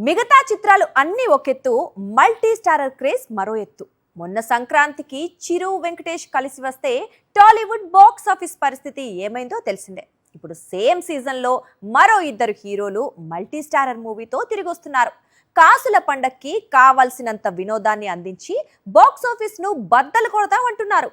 మిగతా చిత్రాలు అన్నీ ఒకెత్తు, మల్టీ స్టారర్ క్రేజ్ మరో ఎత్తు. మొన్న సంక్రాంతికి చిరు వెంకటేష్ కలిసి వస్తే టాలీవుడ్ బాక్స్ ఆఫీస్ పరిస్థితి ఏమైందో తెలిసిందే. ఇప్పుడు సేమ్ సీజన్లో మరో ఇద్దరు హీరోలు మల్టీ స్టారర్ మూవీతో తిరిగి వస్తున్నారు. కాసుల పండక్కి కావాల్సినంత వినోదాన్ని అందించి బాక్స్ ఆఫీస్ ను బద్దలు కొడతామంటున్నారు.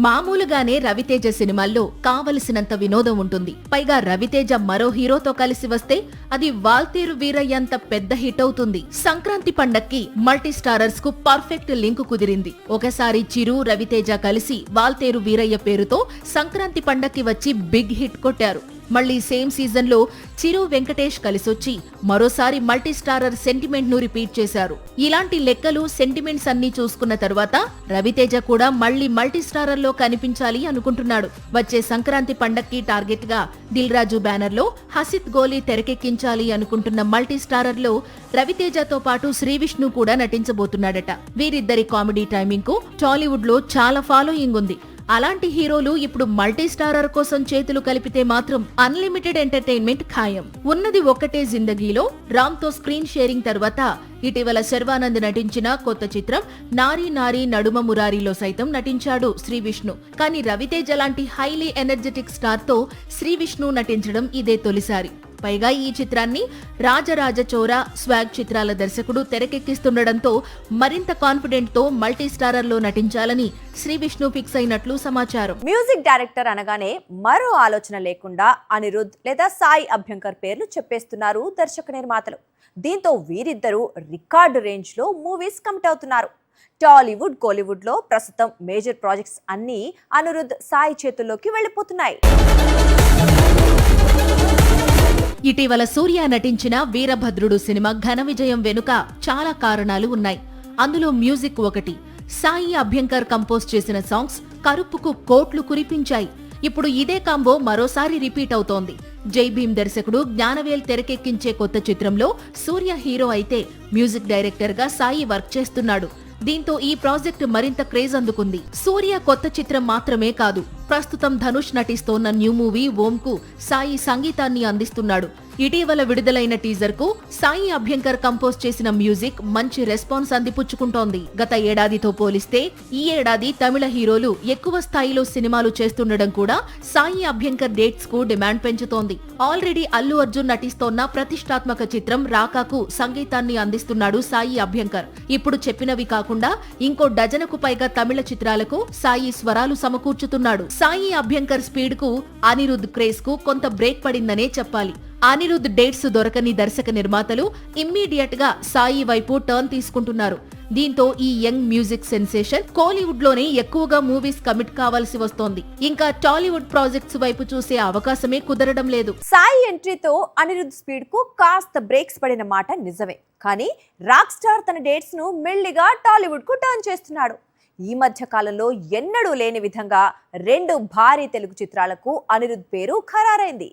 మామూలుగానే రవితేజ సినిమాల్లో కావలసినంత వినోదం ఉంటుంది. పైగా రవితేజ మరో హీరోతో కలిసి వస్తే అది వాల్తేరు వీరయ్యంత పెద్ద హిట్ అవుతుంది. సంక్రాంతి పండక్కి మల్టీ స్టారర్స్ కు పర్ఫెక్ట్ లింక్ కుదిరింది. ఒకసారి చిరు రవితేజ కలిసి వాల్తేరు వీరయ్య పేరుతో సంక్రాంతి పండక్కి వచ్చి బిగ్ హిట్ కొట్టారు. మళ్లీ సేమ్ సీజన్ లో చిరు వెంకటేష్ కలిసొచ్చి మరోసారి మల్టీ స్టారర్ సెంటిమెంట్ ను రిపీట్ చేశారు. ఇలాంటి లెక్కలు సెంటిమెంట్స్ అన్ని చూసుకున్న తర్వాత రవితేజ కూడా మళ్లీ మల్టీ స్టారర్ లో కనిపించాలి అనుకుంటున్నాడు. వచ్చే సంక్రాంతి పండక్కి టార్గెట్ గా దిల్ రాజు బ్యానర్ లో హసిత్ గోలీ తెరకెక్కించాలి అనుకుంటున్న మల్టీ స్టారర్ లో రవితేజతో పాటు శ్రీవిష్ణు కూడా నటించబోతున్నాడట. వీరిద్దరి కామెడీ టైమింగ్ కు టాలీవుడ్ లో చాలా ఫాలోయింగ్ ఉంది. అలాంటి హీరోలు ఇప్పుడు మల్టీ స్టారర్ కోసం చేతులు కలిపితే మాత్రం అన్లిమిటెడ్ ఎంటర్టైన్మెంట్ ఖాయం. ఉన్నది ఒక్కటే జిందగీలో రామ్ తో స్క్రీన్ షేరింగ్ తర్వాత ఇటీవల శర్వానంద్ నటించిన కొత్త చిత్రం నారీ నారీ నడుమ మురారిలో సైతం నటించాడు శ్రీవిష్ణు. కానీ రవితేజ లాంటి హైలీ ఎనర్జెటిక్ స్టార్ తో శ్రీవిష్ణు నటించడం ఇదే తొలిసారి. పైగా ఈ చిత్రాన్ని రాజరాజ చోరా స్వాగ్ చిత్రాల దర్శకుడు తెరకెక్కిస్తుండటంతో మరింత కాన్ఫిడెంట్ తో మల్టీ స్టారర్ లో నటించాలని శ్రీవిష్ణు ఫిక్స్ అయినట్లు సమాచారం. మ్యూజిక్ డైరెక్టర్ అనగానే మరో ఆలోచన లేకుండా అనిరుద్ లేదా సాయి అభ్యంకర్ పేర్లు చెప్పేస్తున్నారు దర్శక నిర్మాతలు. దీంతో వీరిద్దరూ రికార్డు రేంజ్ లో మూవీస్ కమిట్ అవుతున్నారు. టాలీవుడ్ కోలీవుడ్ లో ప్రస్తుతం మేజర్ ప్రాజెక్ట్స్ అన్ని అనిరుద్ సాయి చేతుల్లోకి వెళ్లిపోతున్నాయి. ఇటీవల సూర్య నటించిన వీరభద్రుడు సినిమా ఘన విజయం వెనుక చాలా కారణాలు ఉన్నాయి. అందులో మ్యూజిక్ ఒకటి. సాయి అభ్యంకర్ కంపోజ్ చేసిన సాంగ్స్ కరుపుకు కోట్లు కురిపించాయి. ఇప్పుడు ఇదే కాంబో మరోసారి రిపీట్ అవుతోంది. జై భీమ్ దర్శకుడు జ్ఞానవేల్ తెరకెక్కించే కొత్త చిత్రంలో సూర్య హీరో అయితే మ్యూజిక్ డైరెక్టర్ గా సాయి వర్క్ చేస్తున్నాడు. దీంతో ఈ ప్రాజెక్ట్ మరింత క్రేజ్ అందుకుంది. సూర్య కొత్త చిత్రం మాత్రమే కాదు, ప్రస్తుతం ధనుష్ నటిస్తోన్న న్యూ మూవీ ఓం కు సాయి సంగీతాన్ని అందిస్తున్నాడు. ఇటీవల విడుదలైన టీజర్ కు సాయి అభ్యంకర్ కంపోజ్ చేసిన మ్యూజిక్ మంచి రెస్పాన్స్ అందిపుచ్చుకుంటోంది. గత ఏడాదితో పోలిస్తే ఈ ఏడాది తమిళ హీరోలు ఎక్కువ స్థాయిలో సినిమాలు చేస్తుండడం కూడా సాయి అభ్యంకర్ డేట్స్ కు డిమాండ్ పెంచుతోంది. ఆల్రెడీ అల్లు అర్జున్ నటిస్తోన్న ప్రతిష్టాత్మక చిత్రం రాకాకు సంగీతాన్ని అందిస్తున్నాడు సాయి అభ్యంకర్. ఇప్పుడు చెప్పినవి కాకుండా ఇంకో డజనుకు పైగా తమిళ చిత్రాలకు సాయి స్వరాలు సమకూర్చుతున్నాడు. సాయి అభ్యంకర్ స్పీడ్ కు అనిరుద్ క్రేజ్ కు కొంత బ్రేక్ పడిందనే చెప్పాలి. అనిరుద్ డేట్స్ దొరకని దర్శక నిర్మాతలు ఇమ్మీడియట్ గా సాయి వైపు టర్న్ తీసుకుంటున్నారు. దీంతో ఈ యంగ్ మ్యూజిక్ సెన్సేషన్ కోలీవుడ్ లోనే ఎక్కువగా మూవీస్ కమిట్ కావాల్సి వస్తోంది. ఇంకా టాలీవుడ్ ప్రాజెక్ట్స్ వైపు చూసే అవకాశమే కుదరడం లేదు. సాయి ఎంట్రీతో అనిరుద్ స్పీడ్ కు కాస్త బ్రేక్స్ పడిన మాట నిజమే. కానీ రాక్ స్టార్ తన డేట్స్ ను మెల్లిగా టాలీవుడ్ కు టర్న్ చేస్తున్నాడు. ఈ మధ్య కాలంలో ఎన్నడూ లేని విధంగా 2 భారీ తెలుగు చిత్రాలకు అనిరుద్ పేరు ఖరారైంది.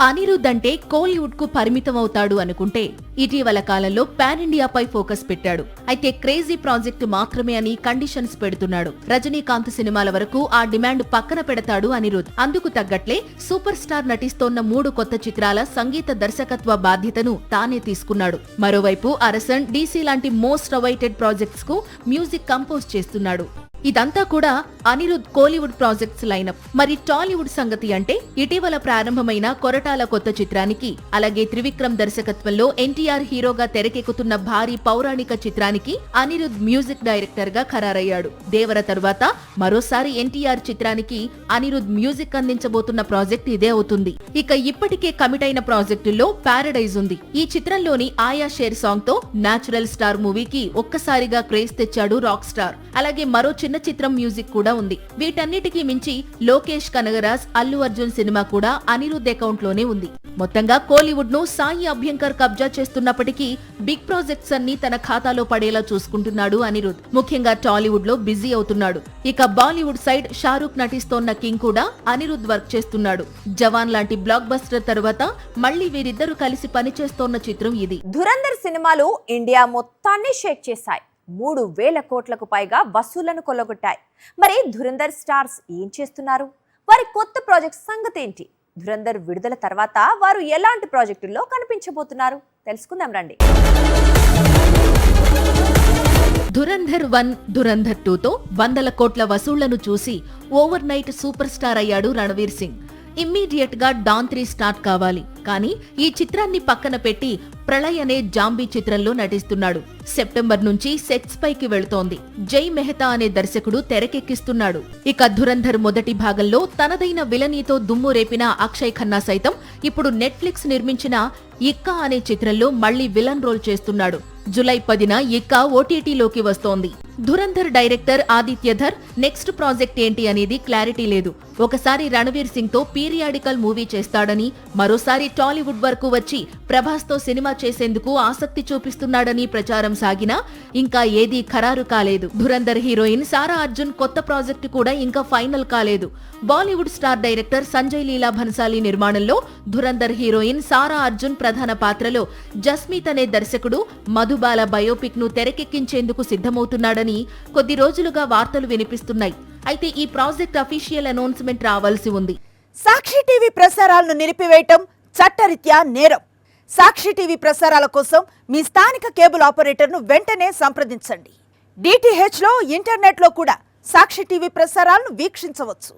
అనిరుద్ అంటే కోలీవుడ్ కు పరిమితం అవుతాడు అనుకుంటే ఇటీవల కాలంలో పాన్ ఇండియాపై ఫోకస్ పెట్టాడు. అయితే క్రేజీ ప్రాజెక్ట్ మాత్రమే అని కండిషన్స్ పెడుతున్నాడు. రజనీకాంత్ సినిమాల వరకు ఆ డిమాండ్ పక్కన పెడతాడు అనిరుద్. అందుకు తగ్గట్లే సూపర్ స్టార్ నటిస్తోన్న 3 కొత్త చిత్రాల సంగీత దర్శకత్వ బాధ్యతను తానే తీసుకున్నాడు. మరోవైపు అరసన్, డీసీ లాంటి మోస్ట్ అవైటెడ్ ప్రాజెక్ట్స్ కు మ్యూజిక్ కంపోజ్ చేస్తున్నాడు. ఇదంతా కూడా అనిరుద్ కోలీవుడ్ ప్రాజెక్ట్స్ లైనప్. మరి టాలీవుడ్ సంగతి అంటే ఇటీవల ప్రారంభమైన కొరటాల కొత్త చిత్రానికి, అలాగే త్రివిక్రమ్ దర్శకత్వంలో ఎన్టీఆర్ హీరోగా తెరకెక్కుతున్న భారీ పౌరాణిక చిత్రానికి అనిరుద్ మ్యూజిక్ డైరెక్టర్ గా ఖరారయ్యాడు. దేవర తర్వాత మరోసారి ఎన్టీఆర్ చిత్రానికి అనిరుద్ మ్యూజిక్ అందించబోతున్న ప్రాజెక్ట్ ఇదే అవుతుంది. ఇక ఇప్పటికే కమిట్ అయిన ప్రాజెక్టుల్లో ప్యారడైజ్ ఉంది. ఈ చిత్రంలోని ఆయా షేర్ సాంగ్ తో న్యాచురల్ స్టార్ మూవీకి ఒక్కసారిగా క్రేజ్ తెచ్చాడు రాక్ స్టార్. అలాగే మరో చిన్న చిత్రం మ్యూజిక్ కూడా ఉంది. వీటన్నిటికీ మించి లోకేష్ కనగరాజ్, అల్లు అర్జున్ సినిమా కూడా అనిరుద్ అకౌంట్ లోనే ఉంది. మొత్తంగా కోలీవుడ్ ను సాయి అభ్యంకర్ కబ్జా చేస్తున్నప్పటికీ బిగ్ ప్రాజెక్ట్స్ అన్ని తన ఖాతాలో పడేలా చూసుకుంటున్నాడు అనిరుద్. ముఖ్యంగా టాలీవుడ్ లో బిజీ అవుతున్నాడు. ఇక బాలీవుడ్ సైడ్ షారూక్ నటిస్తోన్న కింగ్ కూడా అనిరుద్ వర్క్ చేస్తున్నాడు. జవాన్ లాంటి బ్లాక్ బస్టర్ తర్వాత మళ్లీ వీరిద్దరూ కలిసి పనిచేస్తోన్న చిత్రం ఇది. ధురంధర్ సినిమాలు ఇండియా మొత్తాన్ని షేక్ చేశాయి. 3,000 కోట్లకు పైగా వసూళ్లను కొల్లగొట్టాయి. మరి ధురంధర్ స్టార్స్ ఏం చేస్తున్నారు? వారి కొత్త ప్రాజెక్ట్ సంగతి ఏంటి? ధురంధర్ విడుదల తర్వాత వారు ఎలాంటి ప్రాజెక్టుల్లో కనిపించబోతున్నారు తెలుసుకుందాం రండి. ధురంధర్ 1, ధురంధర్ 2తో 100 కోట్ల వసూళ్లను చూసి ఓవర్ నైట్ సూపర్ స్టార్ అయ్యాడు రణవీర్ సింగ్. ఇమ్మీడియట్ గా డాన్ 3 స్టార్ట్ కావాలి, కానీ ఈ చిత్రాన్ని పక్కన పెట్టి ప్రళయ్ అనే జాంబీ చిత్రంలో నటిస్తున్నాడు. సెప్టెంబర్ నుంచి సెట్స్ పైకి వెళుతోంది. జై మెహతా అనే దర్శకుడు తెరకెక్కిస్తున్నాడు. ఇక ధురంధర్ మొదటి భాగంలో తనదైన విలనీతో దుమ్ము రేపిన అక్షయ్ ఖన్నా సైతం ఇప్పుడు నెట్ఫ్లిక్స్ నిర్మించిన ఇక్కా అనే చిత్రంలో మళ్లీ విలన్ రోల్ చేస్తున్నాడు. జులై 10న ఇక్కా ఓటీటీలోకి వస్తోంది. Dhurandhar director Adityadhar next project ఏంటి అనేది క్లారిటీ లేదు. ఒకసారి రణవీర్ సింగ్ తో పీరియాడికల్ మూవీ చేస్తాడని, మరోసారి టాలీవుడ్ వరకు వచ్చి ప్రభాస్ తో సినిమా చేసేందుకు ఆసక్తి చూపిస్తున్నాడని ప్రచారం సాగినా ఇంకా ఏదీ ఖరారు కాలేదు. ధురంధర్ హీరోయిన్ సారా అర్జున్ కొత్త ప్రాజెక్టు కూడా ఇంకా ఫైనల్ కాలేదు. బాలీవుడ్ స్టార్ డైరెక్టర్ సంజయ్ లీలా భన్సాలీ నిర్మాణంలో ధురంధర్ హీరోయిన్ సారా అర్జున్ ప్రధాన పాత్రలో జస్మీత్ అనే దర్శకుడు మధుబాల బయోపిక్ ను తెరకెక్కించేందుకు సిద్ధమవుతున్నాడని కొద్ది రోజులుగా వార్తలు వినిపిస్తున్నాయి. అయితే ఈ ప్రాజెక్ట్ అఫీషియల్ అనౌన్స్మెంట్ రావాల్సి ఉంది. సాక్షి టీవీ ప్రసారాలను నిలిపివేయటం చట్టరీత్యా నేరం. సాక్షి టీవీ ప్రసారాల కోసం మీ స్థానిక కేబుల్ ఆపరేటర్ను వెంటనే సంప్రదించండి. DTH లో ఇంటర్నెట్లో కూడా సాక్షి టీవీ ప్రసారాలను వీక్షించవచ్చు.